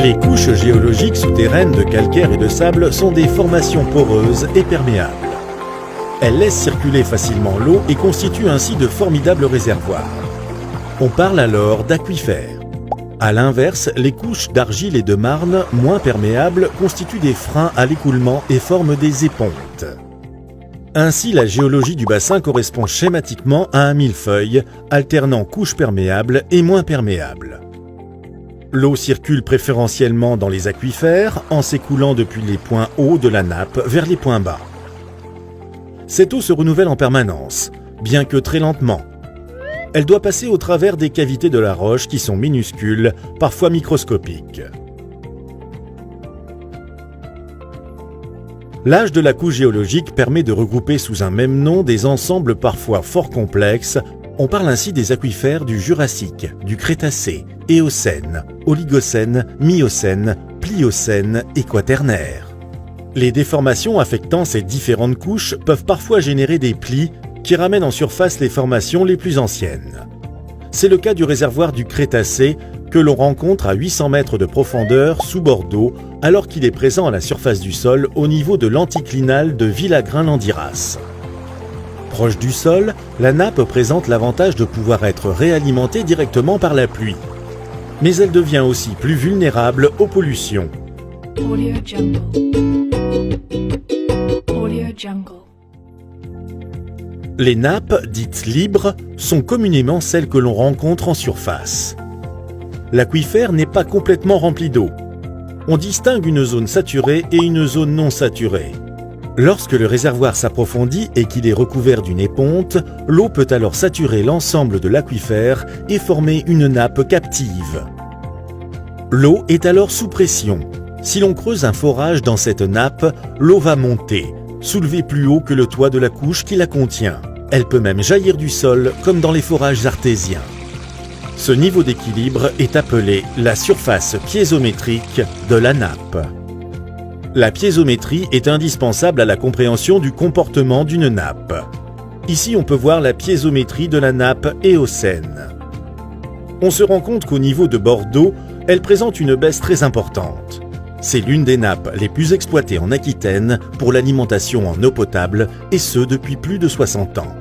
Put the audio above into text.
Les couches géologiques souterraines de calcaire et de sable sont des formations poreuses et perméables. Elles laissent circuler facilement l'eau et constituent ainsi de formidables réservoirs. On parle alors d'aquifères. A l'inverse, les couches d'argile et de marne, moins perméables, constituent des freins à l'écoulement et forment des épontes. Ainsi, la géologie du bassin correspond schématiquement à un millefeuille, alternant couches perméables et moins perméables. L'eau circule préférentiellement dans les aquifères, en s'écoulant depuis les points hauts de la nappe vers les points bas. Cette eau se renouvelle en permanence, bien que très lentement. Elle doit passer au travers des cavités de la roche qui sont minuscules, parfois microscopiques. L'âge de la couche géologique permet de regrouper sous un même nom des ensembles parfois fort complexes. On parle ainsi des aquifères du Jurassique, du Crétacé, Éocène, Oligocène, Miocène, Pliocène et Quaternaire. Les déformations affectant ces différentes couches peuvent parfois générer des plis qui ramènent en surface les formations les plus anciennes. C'est le cas du réservoir du Crétacé que l'on rencontre à 800 mètres de profondeur sous bord d'eau alors qu'il est présent à la surface du sol au niveau de l'anticlinal de Villagrain-Landiras. Proche du sol, la nappe présente l'avantage de pouvoir être réalimentée directement par la pluie. Mais elle devient aussi plus vulnérable aux pollutions. Audio Jungle. Audio Jungle. Les nappes, dites libres, sont communément celles que l'on rencontre en surface. L'aquifère n'est pas complètement rempli d'eau. On distingue une zone saturée et une zone non saturée. Lorsque le réservoir s'approfondit et qu'il est recouvert d'une éponte, l'eau peut alors saturer l'ensemble de l'aquifère et former une nappe captive. L'eau est alors sous pression. Si l'on creuse un forage dans cette nappe, l'eau va monter, soulevée plus haut que le toit de la couche qui la contient. Elle peut même jaillir du sol comme dans les forages artésiens. Ce niveau d'équilibre est appelé la surface piézométrique de la nappe. La piézométrie est indispensable à la compréhension du comportement d'une nappe. Ici, on peut voir la piézométrie de la nappe éocène. On se rend compte qu'au niveau de bord d'eau, elle présente une baisse très importante. C'est l'une des nappes les plus exploitées en Aquitaine pour l'alimentation en eau potable, et ce depuis plus de 60 ans.